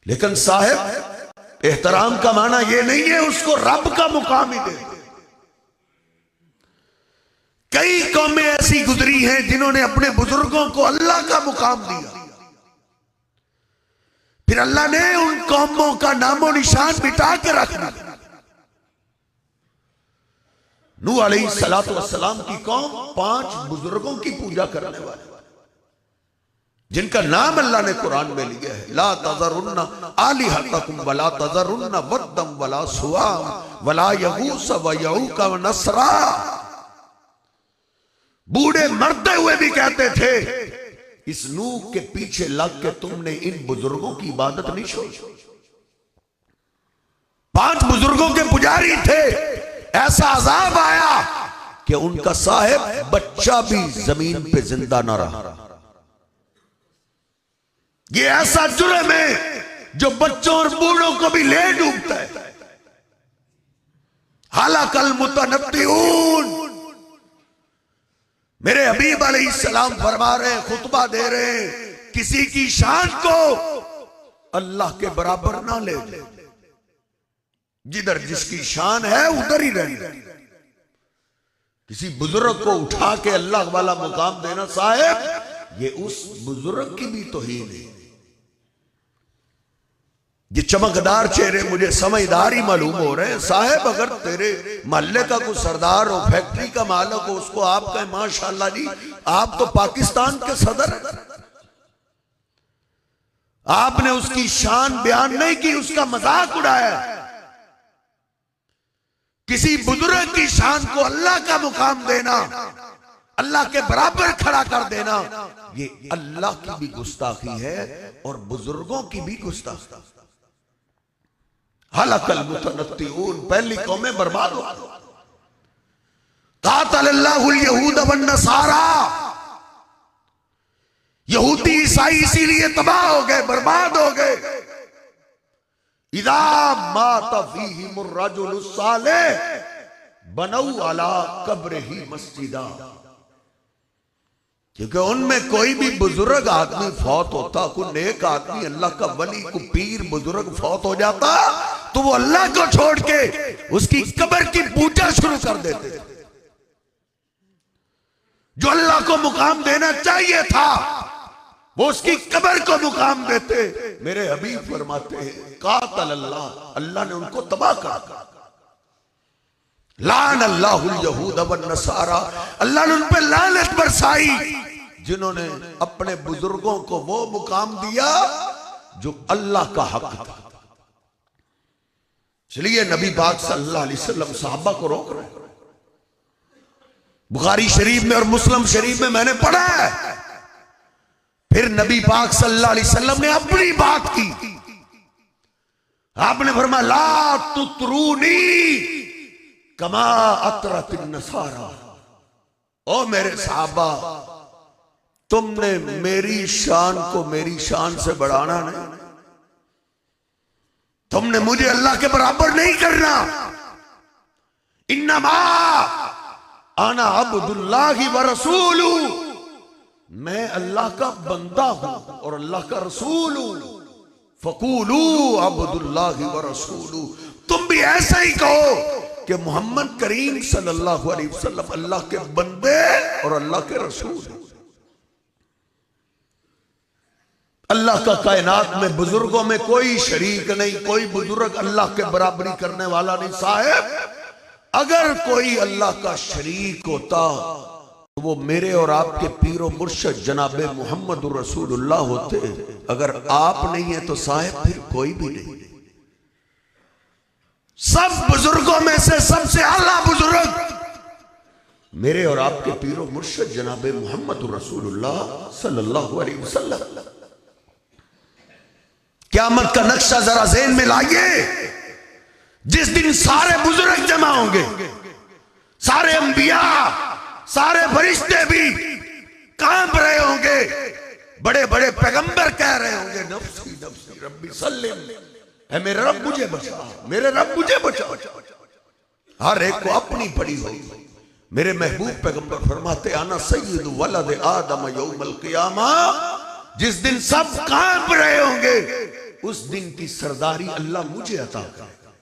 लेकिन साहिब एहतराम का माना यह नहीं है उसको रब का मुकाम ही दे। कई कौमें ऐसी गुजरी हैं जिन्होंने अपने बुजुर्गों को अल्लाह का मुकाम दिया, फिर अल्लाह ने उन कौमों का नामो निशान मिटा के रख दिया। नूह अलैहिस्सलातु वस्सलाम की कौम 5 बुजुर्गों की पूजा करने वाले, जिनका नाम अल्लाह ने कुरान में लिया है, ला तज़रुन्ना आलिहतकुम वला तज़रुन्ना वद्दम वला सुवाम वला यगूस व यऊक व नसरा। बूढ़े मरते हुए भी कहते थे इस नूह के पीछे लग के तुमने इन बुजुर्गों की इबादत नहीं छोड़ी। 5 बुजुर्गों के पुजारी थे, ऐसा अजाब आया कि उनका साहिब बच्चा भी जमीन पे जिंदा ना रहा। ये ऐसा जुर्म है जो बच्चों और बूढ़ों को भी ले डूबता है। हालाकल मुतनत्तिऊन, मेरे हबीब अलैहिस्सलाम फरमा रहे हैं, खुतबा दे रहे हैं, किसी की शान को अल्लाह के बराबर ना ले। जिधर जिसकी शान है उधर ही रहना। किसी बुजुर्ग को उठा के अल्लाह वाला मुकाम देना साहिब, ये उस बुजुर्ग की भी तौहीन है। ये चमकदार चेहरे मुझे समझदार ही मालूम हो रहे हैं साहब। अगर तेरे मोहल्ले का कोई सरदार हो, फैक्ट्री का मालिक हो, उसको आप कहें माशाल्लाह जी आप तो पाकिस्तान के सदर हैं, आपने उसकी शान बयान नहीं की, उसका मजाक उड़ाया। किसी बुजुर्ग की शान को अल्लाह का मुकाम देना, अल्लाह के बराबर खड़ा कर देना, ये अल्लाह की भी गुस्ताखी है और बुजुर्गों की भी गुस्ताखी। हलकल मुतनत्तिऊन, पहली कौमें बर्बाद हो गई। कातलल्लाहुल यहूद वन नसारा, यहूदी ईसाई इसीलिए तबाह हो गए, बर्बाद हो गए। इदा मात फीहिमुर रजुलुस सालिह बनऊ अला कब्रिही मस्जिदा, क्योंकि उनमें कोई भी बुजुर्ग आदमी फौत होता, कोई नेक आदमी अल्लाह का वली को पीर बुजुर्ग फौत हो जाता तो वो अल्लाह को छोड़ के उसकी कब्र की पूजा शुरू कर देते। जो अल्लाह को मुकाम देना चाहिए था वो उसकी कब्र को मुकाम देते। मेरे हबीब फरमाते हैं कातल अल्लाह, अल्लाह ने उनको तबाह कर। लान अल्लाहुल यहूद वन नसारा, अल्लाह ने उन पर लानत बरसाई जिन्होंने अपने बुजुर्गों को वो मुकाम दिया जो अल्लाह का हक था। चलिए नबी पाक सल्लल्लाहु अलैहि वसल्लम सहाबा को रोक रहे। बुखारी शरीफ में और मुस्लिम शरीफ में मैंने पढ़ा है, फिर नबी पाक सल्लल्लाहु अलैहि वसल्लम ने अपनी बात की। आपने फरमाया ला तुतरूनी कमा अतरतिन नसारा, ओ मेरे सहाबा तुमने मेरी शान को मेरी शान से बढ़ाना नहीं, तुमने मुझे अल्लाह के बराबर नहीं करना। इन्नमा आना अब्दुल्लाहि व रसूलु, मैं अल्लाह का बंदा हूं और अल्लाह का रसूल हूं। फकूलू अब्दुल्लाहि व रसूलु, तुम भी ऐसा ही कहो कि मोहम्मद करीम सल्लल्लाहु अलैहि वसल्लम अल्लाह के बंदे और अल्लाह के रसूल हैं। अल्लाह का कायनात में बुजुर्गों में कोई शरीक नहीं, कोई बुजुर्ग अल्लाह के बराबरी करने वाला नहीं। साहब अगर कोई अल्लाह का शरीक होता तो वो मेरे और आपके पीरो मुर्शद जनाबे मोहम्मद रसूलुल्लाह होते। अगर आप नहीं है तो साहब फिर कोई भी नहीं। सब बुजुर्गों में से सबसे आला बुजुर्ग मेरे और आपके पीरो मुर्शद जनाबे मोहम्मद रसूलुल्लाह सल्लल्लाहु अलैहि वसल्लम। क़यामत का नक्शा जरा ज़हन में लाइए। जिस दिन सारे बुजुर्ग जमा होंगे, सारे अंबिया सारे फरिश्ते भी कांप रहे होंगे, बड़े बड़े पैगंबर कह रहे होंगे नफ्सी नफ्सी रब्बी सल्लिम, है मेरे रब मुझे बचा, मेरे रब मुझे बचा। हर एक को अपनी पड़ी हुई। मेरे महबूब पैगंबर फरमाते आना सय्यदु वलद आदम यौमल क़ियामा। जिस दिन सब कांप रहे होंगे उस दिन की सरदारी अल्लाह मुझे अता करेगा।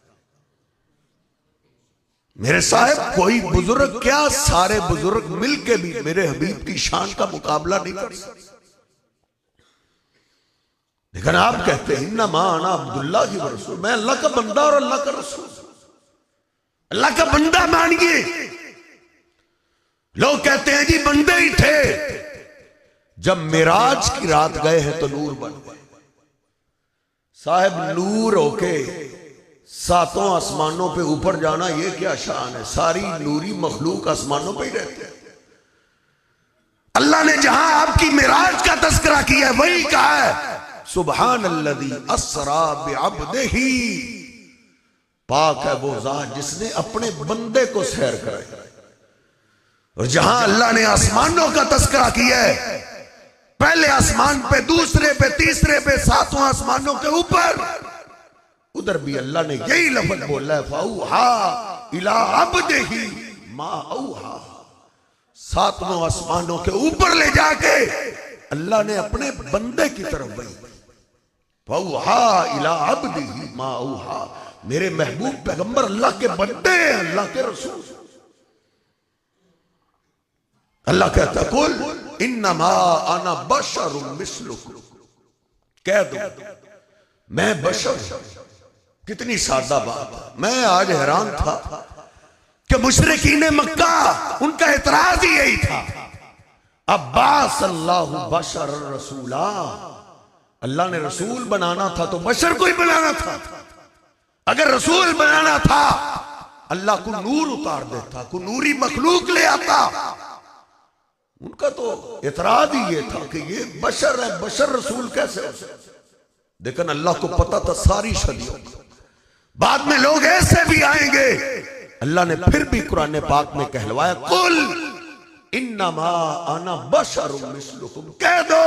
मेरे साहब, कोई बुजुर्ग क्या, सारे बुजुर्ग मिलके भी मेरे हबीब की शान का मुकाबला नहीं कर सकते। लेकिन आप कहते हैं इन्ना माना अब्दुल्ला की रसूल, मैं अल्लाह का बंदा और अल्लाह का रसूल। अल्लाह का बंदा मानिए। लोग कहते हैं जी बंदे ही थे, जब मिराज की रात गए हैं तो नूर बन गए। साहब, नूर होके सातों आसमानों पे ऊपर जाना, ये क्या शान है। सारी नूरी मखलूक आसमानों पे ही रहते हैं। अल्लाह ने जहां आपकी मिराज का तस्करा किया है वही कहा है सुबहान अल्लज़ी अस्रा बिअब्दिही, पाक है वो ज़ात जिसने अपने बंदे को सैर कराया। और जहां अल्लाह ने आसमानों का तस्करा किया है, पहले आसमान पे, दूसरे पे, तीसरे पे, सातों आसमानों के ऊपर, उधर भी अल्लाह ने यही लफ्ज बोला है फौहा इला अब्दिही मा औहा। सातों आसमानों के ऊपर ले जाके अल्लाह ने अपने बंदे की तरफ बढ़ी। फौहा इला अब्दिही मा औहा, मेरे महबूब पैगंबर अल्लाह के बंदे हैं, अल्लाह के रसूल। अल्लाह कहता कुल इन्नमा अना बशरुम मिस्लुकुम, कह दो मैं बशर। कितनी सादा बात। मैं आज हैरान था कि मुशरिकीन मक्का, उनका एतराज ही यही था, अब्बास अल्लाहु बशर रसूला, अल्लाह ने रसूल बनाना था तो बशर को ही बनाना था। अगर रसूल बनाना था अल्लाह को नूर उतार देता, को नूरी मखलूक ले आता। उनका तो एतराज ही ये था कि ये बशर है, बशर रसूल कैसे हो सकते। लेकिन अल्लाह को पता था सारी सदियों, बाद में लोग ऐसे भी आएंगे। अल्लाह ने फिर भी कुरान पाक में कहलवाया कुल इन्नमा अना बशरुम मिस्लुकुम, कह दो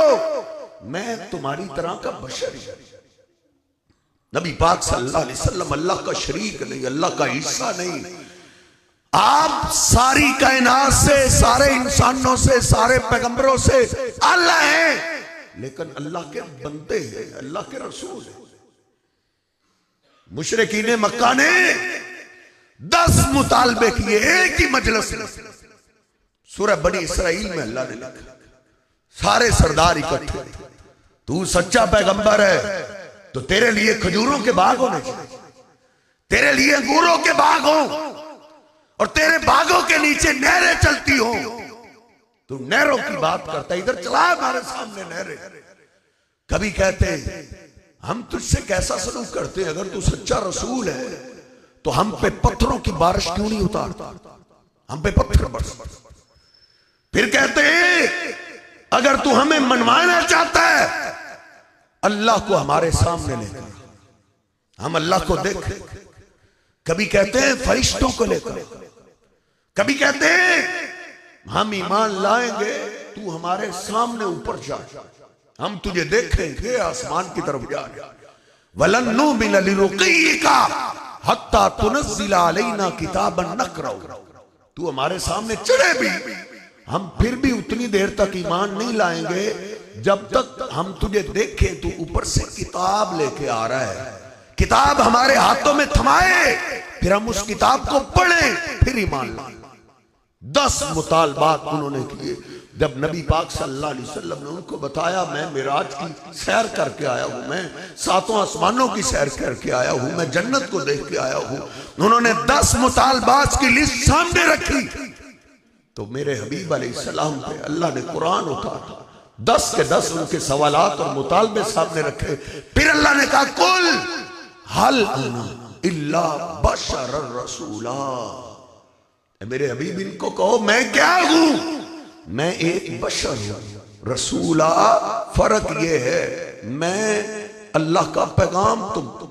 मैं तुम्हारी तरह का बशर ही। नबी पाक सल्लल्लाहु अलैहि वसल्लम अल्लाह का शरीक नहीं, अल्लाह का हिस्सा नहीं। आप सारी कायनात से, सारे इंसानों से, सारे पैगंबरों से अल्लाह है, लेकिन अल्लाह के बंदे हैं, अल्लाह के रसूल हैं। मुशरिकीन मक्का ने 10 मुतालबे किए एक ही मजलिस में। सूरह बनी इसराइल में अल्लाह ने लिखा, सारे सरदार इकट्ठे, तू सच्चा पैगंबर है तो तेरे लिए खजूरों के बाग होने चाहिए, तेरे लिए अंगूरों के बाग हो, और तेरे बागों के नीचे नहरें चलती हो। तू नहरों की बात करता, इधर चला हमारे सामने नहरें। कभी कहते हम तुझसे कैसा सलूक करते हैं, अगर तू सच्चा रसूल है तो हम पे पत्थरों की बारिश क्यों नहीं उतारता, हम पे पत्थर बरस। फिर कहते हैं अगर तू हमें मनवाना चाहता है अल्लाह को हमारे सामने लेकर, हम अल्लाह को देखें। कभी कहते हैं फरिश्तों को लेकर, कभी कहते हैं हम ईमान लाएंगे तू हमारे सामने ऊपर जा, हम तुझे देखेंगे आसमान की तरफ जा। वलन नुमिन लिरुक़ीका हत्ता तुनज़्ज़िल अलैना किताबन नक़रअ, तू हमारे सामने चढ़े भी हम फिर भी उतनी देर तक ईमान नहीं लाएंगे जब तक हम तुझे देखें तू ऊपर से किताब लेके आ रहा है, किताब हमारे हाथों में थमाए, फिर हम उस किताब को पढ़ें, फिर ईमान लाएं। 10 मुतालबात उन्होंने किए। जब नबी पाक सल्लल्लाहु अलैहि वसल्लम ने उनको बताया मैं मिराज की सैर करके आया हूं, मैं सातों आसमानों की सैर करके आया हूं, मैं जन्नत को देख के आया हूं, उन्होंने 10 मुतालबात की लिस्ट सामने रखी। तो मेरे हबीब अलैहिस्सलाम पे अल्लाह ने कुरान उतारा, 10 के 10 उनके सवालात और मुतालबे सामने रखे। फिर अल्लाह ने कहा कुल हल अना इल्ला बशर रसूला, मेरे हबीब इनको कहो मैं क्या हूं, मैं एक बशर हूं। रसूला फर्क ये है मैं अल्लाह का पैगाम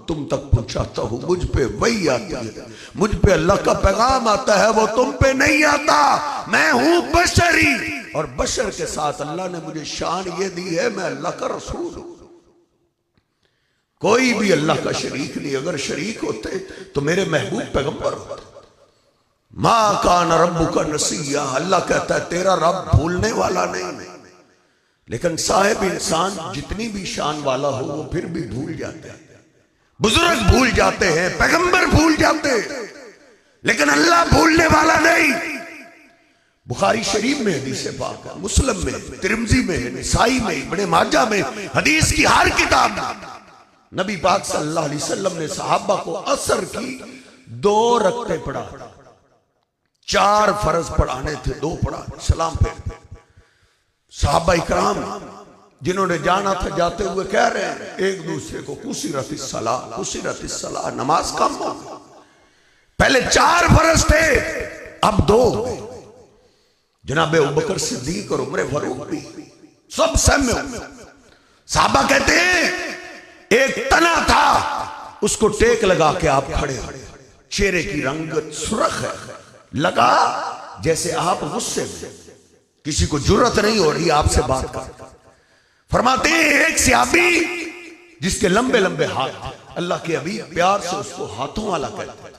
तुम तक पहुंचाता हूं, मुझ पे वही आती है, मुझ पे अल्लाह का पैगाम आता है, वो तुम पे नहीं आता। मैं हूं बशरी, और बशर के साथ अल्लाह ने मुझे शान ये दी है मैं अल्लाह का रसूल हूं। कोई भी अल्लाह का शरीक नहीं, अगर शरीक होते तो मेरे महबूब पैगंबर होते। माँ कान रब्बुका नसिया, अल्लाह कहता है तेरा रब भूलने वाला नहीं, लेकिन साहिब इंसान जितनी भी शान वाला हो वो फिर भी भूल जाते हैं, बुजुर्ग भूल जाते हैं, पैगंबर भूल जाते हैं, लेकिन अल्लाह भूलने वाला नहीं। बुखारी शरीफ में हदीस पाक है, मुस्लिम में, तिरमिज़ी में, निसाई में, इब्ने माजा में, हदीस की हर किताब में नबी पाक सल्लल्लाहु अलैहि वसल्लम ने सहाबा को असर की 2 रकअतें पढ़ा, 4 फर्ज पढ़ाने थे, 2 पढ़ा, सलाम फेर। सहाबा इकराम जिन्होंने जाना था जाते हुए कह रहे हैं एक दूसरे को कुसिरतिस सलाह, नमाज कम हो। पहले 4 फर्ज थे, अब 2। जनाब अबू बकर सिद्दीक और उमर फारूक भी सब सहमे हुए। सहाबा कहते हैं एक तना था, उसको टेक लगा के आप खड़े, चेहरे की रंगत सुर्ख है, लगा जैसे आप गुस्से में, किसी को जुर्रत नहीं हो रही आपसे बात कर। फरमाते हैं एक सहाबी जिसके लंबे लंबे हाथ, अल्लाह के हबीब प्यार से उसको हाथों वाला कहते हैं,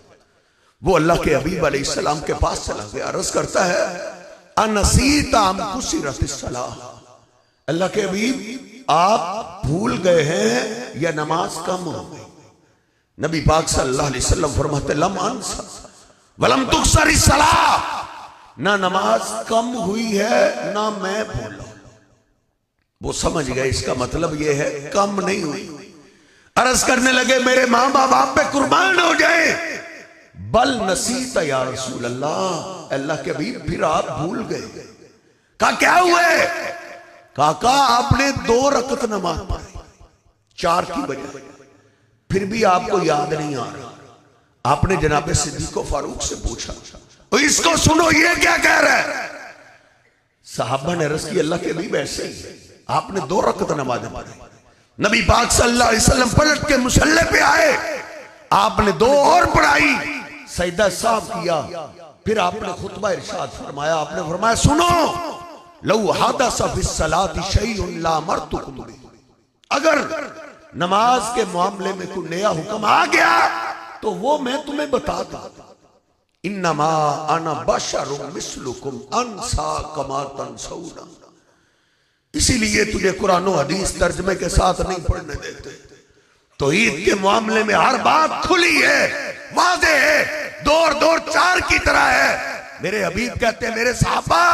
वो अल्लाह के हबीब अलैहिस्सलाम के पास चला गया, अर्ज करता है अनसीता अम कुसिरतिस सलाह, अल्लाह के हबीब आप भूल गए हैं या नमाज कम हो गई। नबी पाक सल्लल्लाहु अलैहि वसल्लम फरमाते लम अनसा वलम तुक्सरिस सलाह, ना नमाज कम हुई है ना मैं भूला। वो समझ गए इसका मतलब ये है कम नहीं हुई। अर्ज करने लगे मेरे माँ बाप आप पे कुर्बान हो जाए, बल नसीता या रसूल अल्लाह, अल्लाह के हबीब फिर आप भूल गए। कहा क्या हुआ? काका आपने 2 रकअत नमाज पढ़ी 4 की बजाय, फिर भी आपको याद नहीं आ रहा। आपने जनाब सिद्दीक फारूक से पूछा तो इसको सुनो ये क्या कह रहा है। साहबा ने अर्ज की अल्लाह के हबीब ऐसे ही आपने 2 रकअत नमाज पढ़ी। नबी पाक सल्लल्लाहु अलैहि वसल्लम पलट के मुसल्ले पे आए, आपने 2 और पढ़ाई, सजदा साफ किया, फिर आपने खुतबा इरशाद फरमाया, आपने फरमाया सुनो लौ हादसा फिस सलाति शैउन ला अमरतुकुम बिही, अगर नमाज के मामले में कोई नया हुक्म आ गया तो वो मैं तुम्हें बता दूं। इन्नमा अना बशरुम मिस्लुकुम अनसा कमा तनसौना, इसीलिए तुझे कुरान और हदीस तर्जमे के साथ नहीं पढ़ने देते। तो ईद के मामले में हर बात खुली है, वाज़े है, दौर 4 की तरह है। मेरे हबीब कहते हैं मेरे साहबा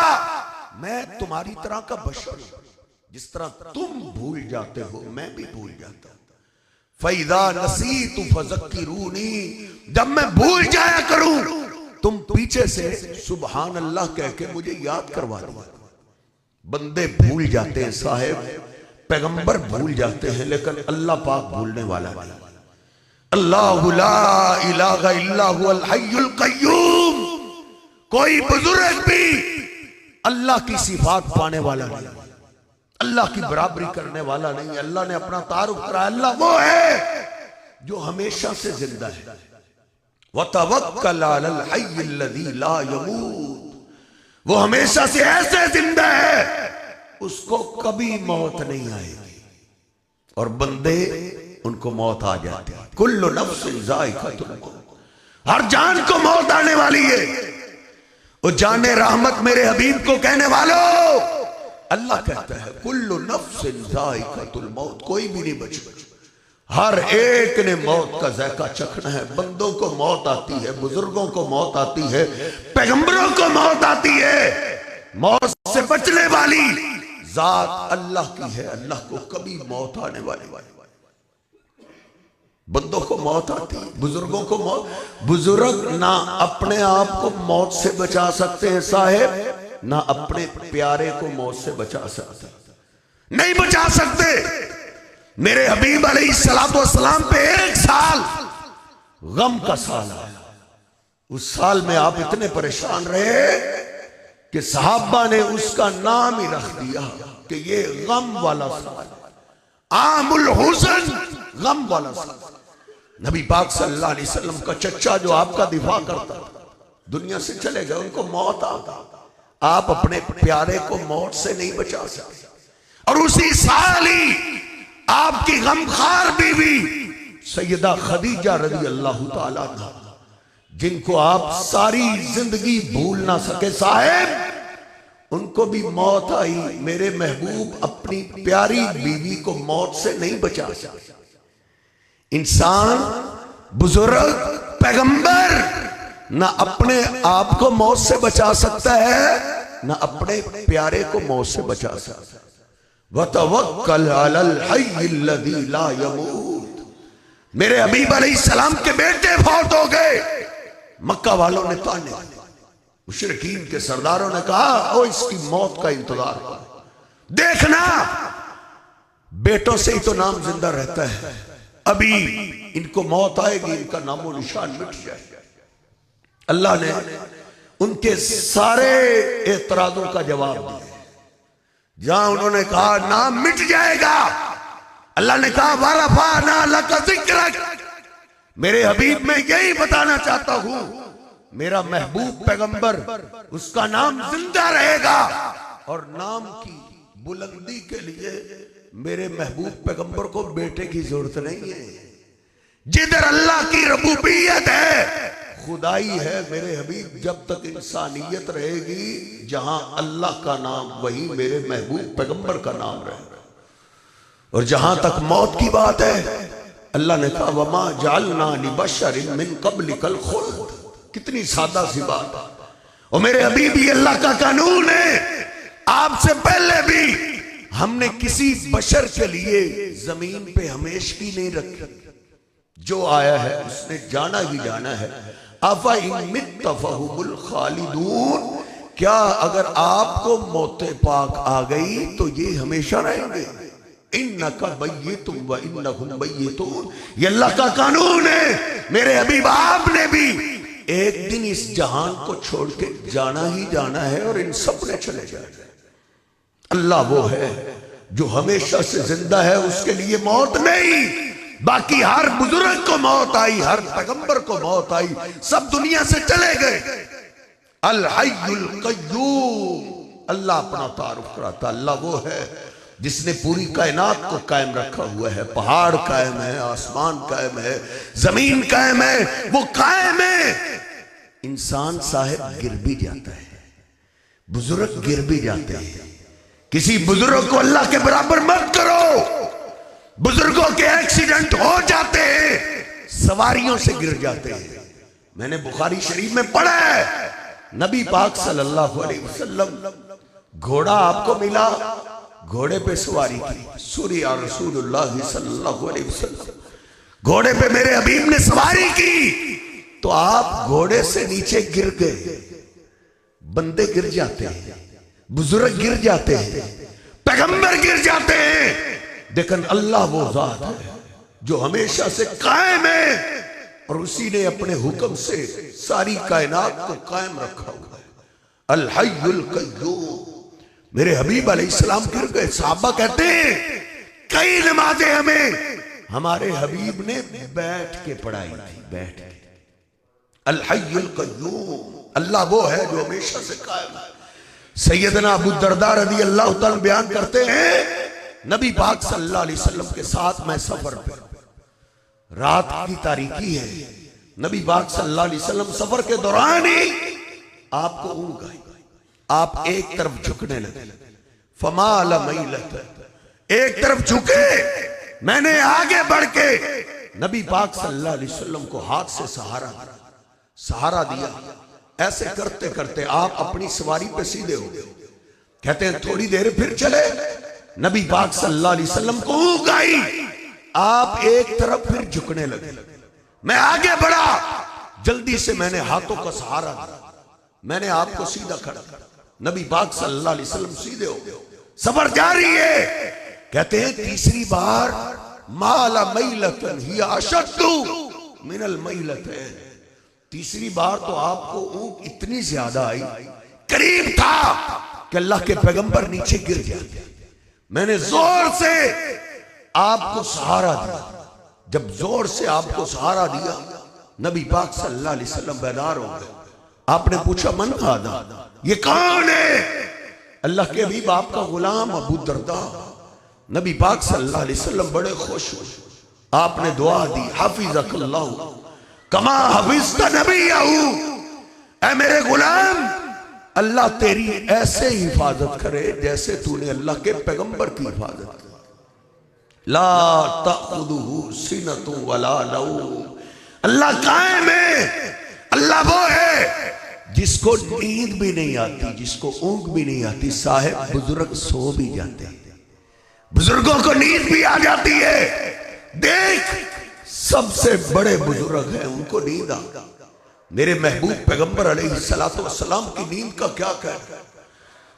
मैं तुम्हारी तरह का बशर हूं, जिस तरह तुम भूल जाते हो मैं भी भूल जाता हूं। फैदा नसीतु फज़क्किरूनी, जब मैं भूल जाया करूं तुम पीछे से सुबहान अल्लाह कह के मुझे याद करवा दो। बंदे भूल जाते हैं साहेब, पैगंबर भूल जाते हैं, लेकिन अल्लाह पाक भूलने वाला नहीं। अल्लाहु ला इलाहा इल्ला हुवल हय्युल क़य्यूम, कोई बुजुर्ग भी अल्लाह की सिफात पाने वाला नहीं, अल्लाह की बराबरी करने वाला नहीं। अल्लाह ने अपना तारुफ कराया, अल्लाह वो है जो हमेशा से जिंदा है। वतवक्कल अलल हय्यिल लज़ी ला यमूत, वो हमेशा से ऐसे जिंदा है उसको कभी मौत नहीं आएगी। और बंदे उनको मौत आ जाती है। कुल्लु नफ्सिन ज़ाइक़तुल मौत, हर जान को मौत आने वाली है। वो जाने रहमत मेरे हबीब को कहने वालों, अल्लाह कहता है कुल्लु नफ्सिन ज़ाइक़तुल मौत, कोई भी नहीं बचेगा, हर एक ने मौत का जायका चखना है। बंदों को मौत आती है, बुजुर्गों को मौत आती है, पैगंबरों को मौत आती है। मौत से बचने वाली जात अल्लाह की है, अल्लाह को कभी मौत आने वाली। बंदों को मौत आती है, बुजुर्गों को मौत, बुजुर्ग ना अपने आप को मौत से बचा सकते हैं साहेब, ना अपने प्यारे को मौत से बचा सकते, नहीं बचा सकते। मेरे हबीब अलैहिस्सलातु वस्सलाम पे 1 साल गम का साल आया। उस साल में आप इतने परेशान रहे कि सहाबा ने उसका नाम ही रख दिया कि ये गम वाला साल, आमुल हुज़न, गम वाला साल। नबी पाक सल्लल्लाहु अलैहि वसल्लम का चच्चा जो आपका दिफा करता दुनिया से चले गए, उनको मौत आता, आप अपने प्यारे को मौत से नहीं बचा सकते। और उसी साल ही आपकी गमखार बीवी सैयदा खदीजा रज़ी अल्लाह ताला अन्हा, जिनको आप सारी जिंदगी भूल ना सके साहेब, उनको भी मौत आई। मेरे महबूब अपनी प्यारी बीवी को मौत से नहीं बचा सकते। इंसान, बुजुर्ग, पैगंबर ना अपने आप को मौत से बचा सकता है, ना अपने प्यारे को मौत से बचा सकता है। वतवक्कल अलल हय्यिल्लज़ी ला यमूत। मेरे हबीब अलैहिस्सलाम के बेटे फौत हो गए। मक्का वालों ने ताने, मुशरिकीन के सरदारों ने कहा, ओ इसकी मौत का इंतजार करो, देखना बेटों से ही तो नाम जिंदा रहता है, अभी इनको मौत आएगी, इनका नामो निशान मिट जाएगा। अल्लाह ने उनके सारे एतराजों का जवाब दिया। जहां उन्होंने कहा नाम मिट जाएगा, अल्लाह ने कहा वरफअना लका ज़िक्रक। मेरे हबीब में यही बताना चाहता हूं, मेरा महबूब पैगंबर, उसका नाम जिंदा रहेगा। और नाम की बुलंदी के लिए मेरे महबूब पैगंबर को बेटे की जरूरत नहीं है। जिधर अल्लाह की रबूबियत है, खुदाई है, मेरे हबीब जब तक इंसानियत रहेगी, जहां अल्लाह का नाम, वहीं मेरे महबूब पैगंबर का नाम रहेगा। और जहां तक मौत की बात है, अल्लाह ने कहा वमा जअलना लिबशरिन मिन क़ब्लिकल खुल्द। कितनी सादा सी बात। और मेरे हबीब ये अल्लाह का कानून है, आपसे पहले भी हमने किसी बशर के लिए जमीन पे हमेशगी नहीं रखी। जो आया है उसने जाना ही जाना है। अफा इन मित्त फहुमुल खालिदून। क्या अगर आपको मौते पाक आ गई तो ये हमेशा रहेंगे? इन्नका मय्यितुम व इन्नहुम मय्यितून। ये अल्लाह का कानून है। मेरे हबीब आपने भी एक दिन इस जहान को छोड़ के जाना ही जाना है, और इन सब ने चले जाना। अल्लाह वो है जो हमेशा से जिंदा है, उसके लिए मौत नहीं। बाकी हर बुजुर्ग को मौत आई, हर पैगंबर को मौत आई, सब दुनिया से चले गए। अल हय्युल कय्यूम। अल्लाह अपना तारुफ कराता, अल्लाह वो है जिसने पूरी कायनात को कायम रखा हुआ है। पहाड़ कायम है, आसमान कायम है, जमीन कायम है, वो कायम है। इंसान साहिब गिर भी जाता है, बुजुर्ग गिर भी जाते हैं। किसी बुजुर्ग को अल्लाह के बराबर मत करो। बुजुर्गों के एक्सीडेंट हो जाते हैं, सवारियों से गिर जाते हैं। मैंने बुखारी शरीफ में पढ़ा है, नबी पाक सल्लल्लाहु अलैहि वसल्लम, घोड़ा आपको मिला, घोड़े पे सवारी की, सूर्य रसूलुल्लाह सल्लल्लाहु अलैहि वसल्लम, घोड़े पे मेरे हबीब ने सवारी की, तो आप घोड़े से नीचे गिर गए। बंदे गिर जाते हैं, बुजुर्ग गिर जाते हैं, पैगंबर गिर जाते हैं, लेकिन अल्लाह वो जात है जो हमेशा से कायम है, और उसी ने अपने हुक्म से सारी कायनात को कायम रखा हुआ है। अल हय्युल कय्यूम। मेरे हबीब अलैहिस्सलाम गिर गए। साहबा कहते हैं कई नमाजें हमें हमारे हबीब ने बैठ के पढ़ाई थी, बैठ के। अल हय्युल कय्यूम। अल्लाह वो है जो हमेशा से कायम है। सैयदना अबू दरदा रज़ी अल्लाह तआला बयान करते हैं, नबी पाक सल्लल्लाहु अलैहि वसल्लम के साथ मैं सफर पर, रात की तारीकी है, नबी पाक सल्लल्लाहु अलैहि वसल्लम सफर के दौरान ही आपको ऊँग आई, आप एक तरफ झुकने लगे। फमाल मैलत, एक तरफ झुके। मैंने आगे बढ़ के नबी पाक सल्लल्लाहु अलैहि वसल्लम को हाथ से सहारा दिया। ऐसे करते करते आप अपनी सवारी पे सीधे हो गए। कहते हैं थोड़ी देर फिर चले, नबी पाक सल्लल्लाहु अलैहि वसल्लम को ऊँग आई, आप एक तरफ फिर झुकने लगे। मैं आगे बढ़ा, जल्दी से मैंने हाथों का सहारा दिया, मैंने आपको सीधा खड़ा कर। नबी पाक सल्लल्लाहु अलैहि वसल्लम सीधे हो गए। सफर जारी है। कहते हैं तीसरी बार माला मैलतन हिया अशद्दु मिनल मैलतैन। तीसरी बार तो आपको ऊँग इतनी ज्यादा आई, करीब था कि अल्लाह के पैगंबर नीचे गिर जाते। मैंने जोर से आपको सहारा दिया। जब जोर से आपको सहारा दिया, नबी पाक सल्लल्लाहु अलैहि वसल्लम बेदार हो गए। आपने पूछा मन हादा, ये कौन है? अल्लाह के हबीब आपका गुलाम अबू दरदा। नबी पाक सल्लल्लाहु अलैहि वसल्लम बड़े खुश हुए। आपने दुआ दी, हाफिज़कल्लाहु कमा हफिज़्त नबियहू। ऐ मेरे गुलाम, अल्लाह तेरी ऐसे हिफाजत करे जैसे तूने अल्लाह के पैगंबर की हिफाजत की। ला तअखुदुहु सिनतु वला नौम, अल्लाह कायम है। अल्लाह वो है जिसको नींद भी नहीं आती, जिसको ऊँग भी नहीं आती। साहिब बुजुर्ग सो भी जाते हैं, बुजुर्गों को नींद भी आ जाती है। देख सबसे बड़े बुजुर्ग हैं, उनको नींद आ गई। मेरे महबूब पैगंबर अलैहिस्सलातु वस्सलाम की नींद का क्या कहना।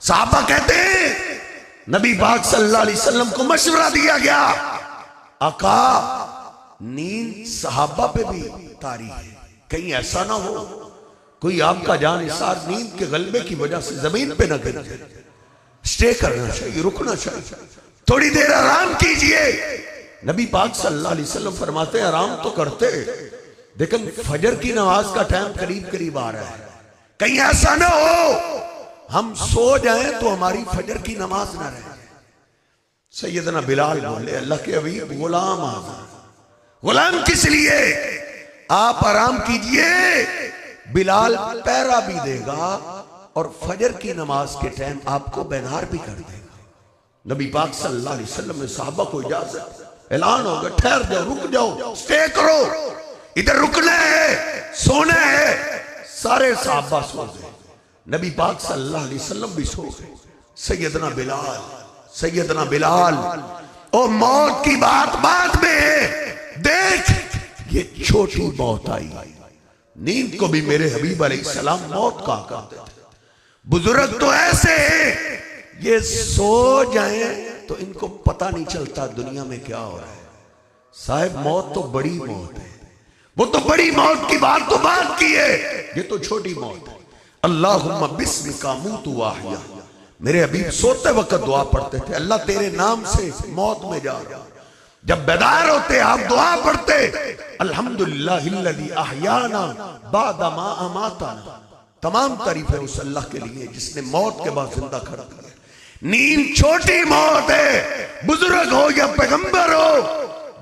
साहबा कहते हैं नबी पाक सल्लल्लाहु अलैहि वसल्लम को मशवरा दिया गया, आका नींद सहाबा पे भी तारी है, कहीं ऐसा ना हो कोई आपका जानिसार नींद के गलबे की वजह से जमीन पे न गिर जाए। स्टे करना चाहिए, रुकना चाहिए, थोड़ी देर आराम कीजिए। नबी पाक सल्लल्लाहु अलैहि वसल्लम फरमाते आराम तो करते, लेकिन फजर की नमाज का टाइम करीब करीब आ रहा है, कहीं ऐसा ना हो हम सो जाएं तो हमारी फजर की नमाज ना रहे। सैयदना बिलाल बोले अल्लाह के हबीब गुलाम आजा। गुलाम किस लिए? आप आराम कीजिए, बिलाल पहरा भी देगा और फजर की नमाज के टाइम आपको बेनार भी कर देगा। नबी पाक सल्लल्लाहु अलैहि वसल्लम ने साहबा को इजाजत, ऐलान हो गया ठहर जाओ, रुक जाओ, स्टे करो, इधर रुकना है, सोना है। सारे साहबा सो गए, नबी पाक सल्लल्लाहु अलैहि वसल्लम भी सो गए। सैयदना बिलाल, सैयदना बिलाल, ओ मौत की बात बाद में है। देख ये छोटी मौत आई, नींद को भी मेरे हबीब अलैहिस्सलाम मौत कहा करते थे। बुजुर्ग तो ऐसे हैं ये सो जाएं तो इनको पता नहीं चलता दुनिया में क्या हो रहा है। साहिब मौत तो बड़ी मौत है, वो तो बड़ी मौत की बात तो बात की है, ये तो छोटी मौत है। अल्लाहुम्मा बिस्मिका अमूतु व अहया, मेरे हबीब सोते वक्त दुआ पढ़ते थे, अल्लाह तेरे नाम से मौत में जा रहा। जब बेदार होते आप दुआ पढ़ते, अल्हम्दुलिल्लाहिल्लज़ी अहयाना बादा मा अमाताना। तमाम तारीफ है उस अल्लाह के लिए जिसने मौत के बाद जिंदा कर दिया। नींद छोटी मौत है, बुजुर्ग हो या पैगंबर हो,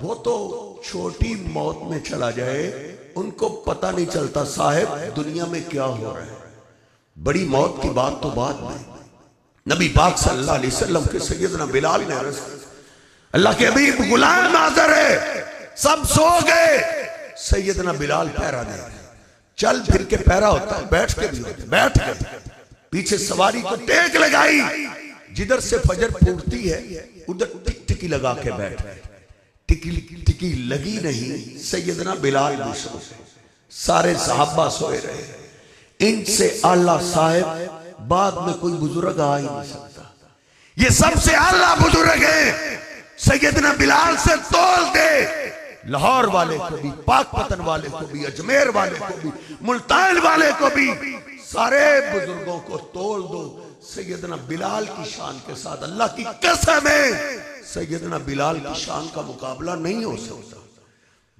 वो तो छोटी मौत में चला जाए उनको पता नहीं चलता साहिब दुनिया में क्या हो रहा है। बड़ी मौत की बात तो बाद में। नबी पाक सल्लल्लाहु अलैहि वसल्लम के सैयदना बिलाल ने अर्ज की, अल्लाह के हबीब गुलाम हाजिर है, सब सो गए। सैयदना बिलाल पहरा दे, चल फिर के पहरा होता है, बैठ के भी होता है, बैठ के पीछे सवारी को टेक लगाई, जिधर से फजर फूटती है उधर टिक टिकी लगा के बैठ गए। टिकी टिकी लगी नहीं, सैयदना बिलाल भी सो गए, सारे सहाबा सोए रहे। इनसे आला साहिब बाद में कोई बुजुर्ग आ ही नहीं सकता, ये सबसे आला बुजुर्ग है। सैयदना बिलाल से तोल दे, लाहौर वाले को भी, पाकपतन वाले को भी, अजमेर वाले को भी, मुल्तान वाले को भी, सारे बुजुर्गों को तोल दो। सैयदना बिलाल की शान के साथ अल्लाह की कसम है सैयदना बिलाल की शान का मुकाबला नहीं हो सकता।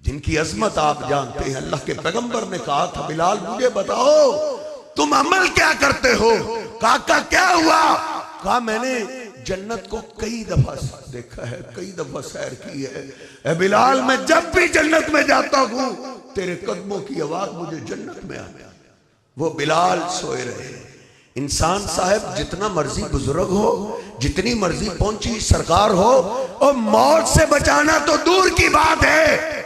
जिनकी अजमत आप जानते हैं, अल्लाह के पैगंबर ने कहा था बिलाल मुझे बताओ तुम अमल क्या करते हो। काका क्या हुआ? कहा मैंने जन्नत को कई दफा देखा है, कई दफा सैर की है। ए बिलाल मैं जब भी जन्नत में जाता हूं तेरे कदमों की आवाज मुझे जन्नत में आ गया। वो बिलाल सोए रहे। इंसान साहब जितना मर्जी बुजुर्ग हो, जितनी मर्जी पहुंची सरकार हो, और मौत से बचाना तो दूर की बात है,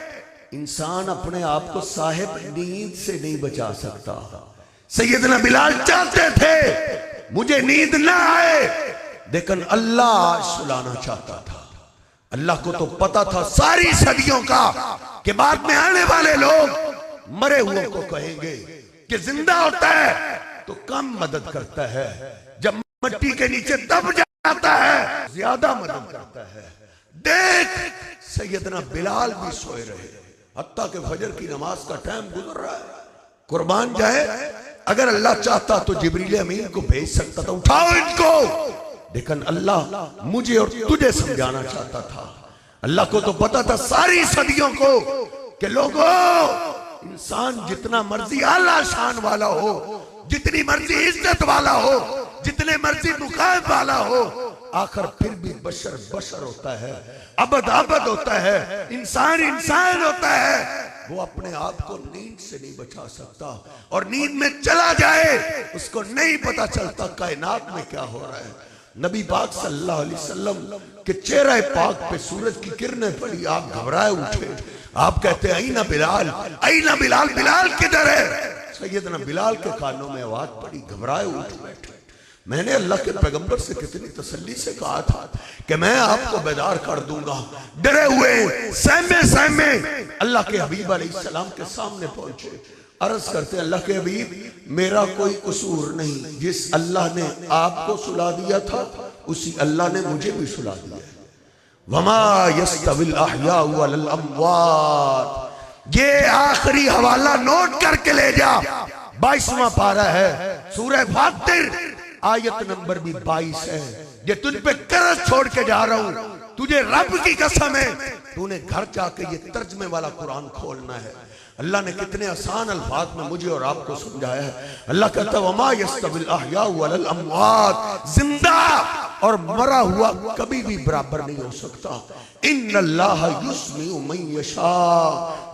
इंसान अपने आप को साहिब नींद से नहीं बचा सकता। सैयदना बिलाल चाहते थे मुझे नींद ना आए, लेकिन अल्लाह सुलाना चाहता था। अल्लाह को तो पता था सारी सदियों का कि बाद में आने वाले लोग मरे हुए को कहेंगे कि जिंदा होता है तो कम मदद करता है, जब मिट्टी के नीचे दब जाता है ज्यादा मदद करता है। देख सैयदना बिलाल भी सोए रहे, हत्ता के फजर की नमाज का टाइम गुजर रहा है। कुर्बान जाए, अगर अल्लाह चाहता तो जिब्रील अमीन को भेज सकता था, उठाओ इनको, लेकिन अल्लाह मुझे और तुझे समझाना चाहता था। अल्लाह को तो पता था सारी सदियों को कि लोगों, इंसान जितना मर्जी आला शान वाला हो, जितनी मर्जी इज्जत वाला हो, जितने मर्जी मुकाम वाला हो, आखिर फिर भी बशर बशर होता है, अबद अबद होता है, इंसान इंसान होता है। वो अपने आप को नींद से नहीं बचा सकता, और नींद में चला जाए उसको नहीं पता चलता कायनात में क्या हो रहा है। नबी पाक सल्लल्लाहु अलैहि वसल्लम के चेहरे पाक पे सूरज की किरणें पड़ी, आप घबराए उठे। आप कहते हैं अईना बिलाल, अईना बिलाल, बिलाल किधर है? सैयदना बिलाल के कानों में आवाज पड़ी, घबराए उठ बैठे। मैंने अल्लाह के पैगंबर से कितनी तसल्ली से कहा था कि मैं आपको बेदार कर दूंगा। डरे हुए सहमे सहमे अल्लाह के हबीब अलैहिस्सलाम के सामने पहुंचे, अर्ज करते अल्लाह के हबीब मेरा कोई कसूर नहीं, जिस अल्लाह ने आपको सुला दिया था उसी अल्लाह ने मुझे भी सुला दिया। वमा यस्तविल अहया वल अमवात, ये आखिरी हवाला नोट करके ले जा, 22वां पारा है सूरह फातिर, आयत नंबर भी 22 है। ये तुझ पे कर्ज छोड़ के जा रहा हूं, तुझे रब की कसम है तूने घर जाके ये तर्जमे वाला कुरान खोलना है। अल्लाह ने कितने आसान अल्फाज में मुझे और आपको समझाया है। अल्लाह कहता है वमा यस्तविल अहया वल अमवात, जिंदा और मरा हुआ कभी भी बराबर नहीं हो सकता। इन्नल्लाह युस्मिउ मन यशा,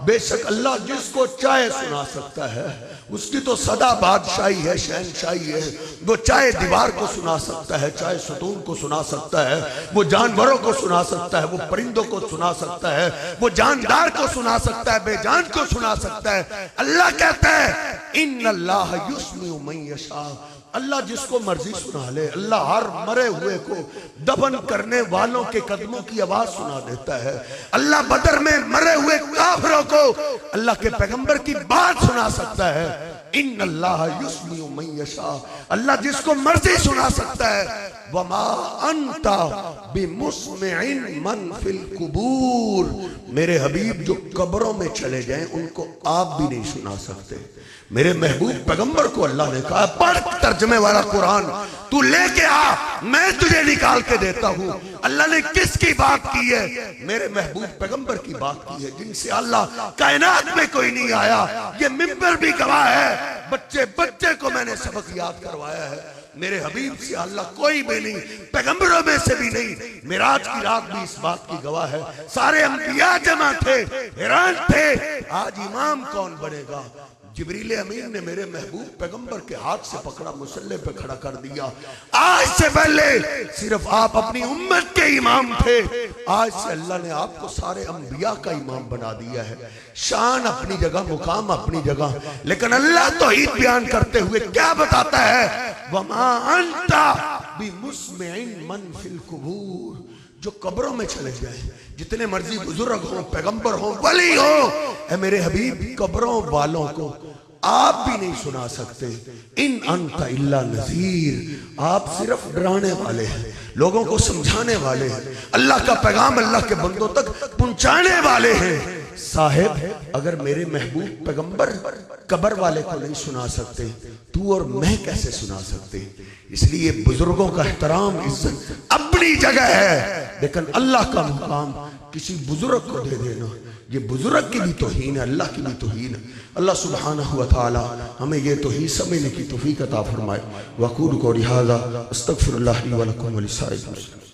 बेशक अल्लाह जिसको चाहे सुना सकता है, उसकी तो सदा बादशाही है, शहनशाही है। वो चाहे दीवार को सुना सकता है, चाहे सतून को सुना सकता है, वो जानवरों को सुना सकता है, वो परिंदों को सुना सकता है, वो जानदार को सुना सकता है, बेजान को सुना सकता है। अल्लाह कहता है इन्नल्लाह युस्मिउ मन यशा, अल्लाह जिसको मर्जी सुना ले। अल्लाह हर मरे हुए को दफन करने वालों के कदमों की आवाज सुना देता है। अल्लाह बदर में मरे हुए काफिरों को अल्लाह के पैगंबर की बात सुना सकता है। इन्नल्लाह युस्मिउ मन यशा, अल्लाह जिसको मर्जी सुना सकता है। वमा अंता बिमुस्मिइन मन फिल कुबूर, मेरे हबीब जो कब्रों में चले जाएं उनको आप भी नहीं सुना सकते। मेरे महबूब पैगंबर को अल्लाह ने कहा पढ़ तर्जमे वाला कुरान, तू लेके आ, मैं तुझे निकाल के देता हूं। अल्लाह ने किसकी बात की है? मेरे महबूब पैगंबर की बात की है, जिनसे अल्लाह कायनात में कोई नहीं आया। ये मिंबर भी गवाह है, बच्चे बच्चे को मैंने सबक याद करवाया है। मेरे हबीब से अल्लाह कोई भी नहीं, पैगंबरों में से भी नहीं। मिराज की रात भी इस बात की गवाह है। सारे अंबिया जमा थे, हैरान थे आज इमाम कौन बनेगा। जिब्रील अमीन ने मेरे महबूब पैगंबर के हाथ से पकड़ा, मुसल्ले पे खड़ा कर दिया। आज से पहले सिर्फ आप अपनी उम्मत के इमाम थे, आज से अल्लाह ने आपको सारे अंबिया का इमाम बना दिया है। शान अपनी जगह, मुकाम अपनी जगह, लेकिन अल्लाह तौहीद बयान करते हुए क्या बताता है? वमा अंता बिमुस्मिइन मन फिल कुबूर, जो कब्रों में चले जाए, जितने मर्जी बुजुर्ग हो, पैगंबर हो, वली हो, ऐ मेरे हबीब कब्रों वालों को आप भी नहीं सुना सकते। इन अंता इल्ला नज़ीर, आप सिर्फ डराने वाले हैं, लोगों को समझाने वाले हैं, अल्लाह का पैगाम अल्लाह के बंदों तक पहुंचाने वाले हैं। साहिब अगर मेरे महबूब पैगंबर कब्र वाले को नहीं सुना सकते, तू और मैं कैसे सुना सकते? इसलिए बुजुर्गों का एहतराम, इज्जत अपनी जगह है, लेकिन अल्लाह का मुकाम किसी बुजुर्ग को दे देना, ये बुजुर्ग की भी तौहीन है, अल्लाह की भी तौहीन है। अल्लाह सुब्हानहु व तआला हमें ये तौहीद समझने की तौफीक अता फरमाए। वक़ूलु क़ौली हाज़ा अस्तग़फिरुल्लाह ली व लकुम व लिसाइरिल मुस्लिमीन।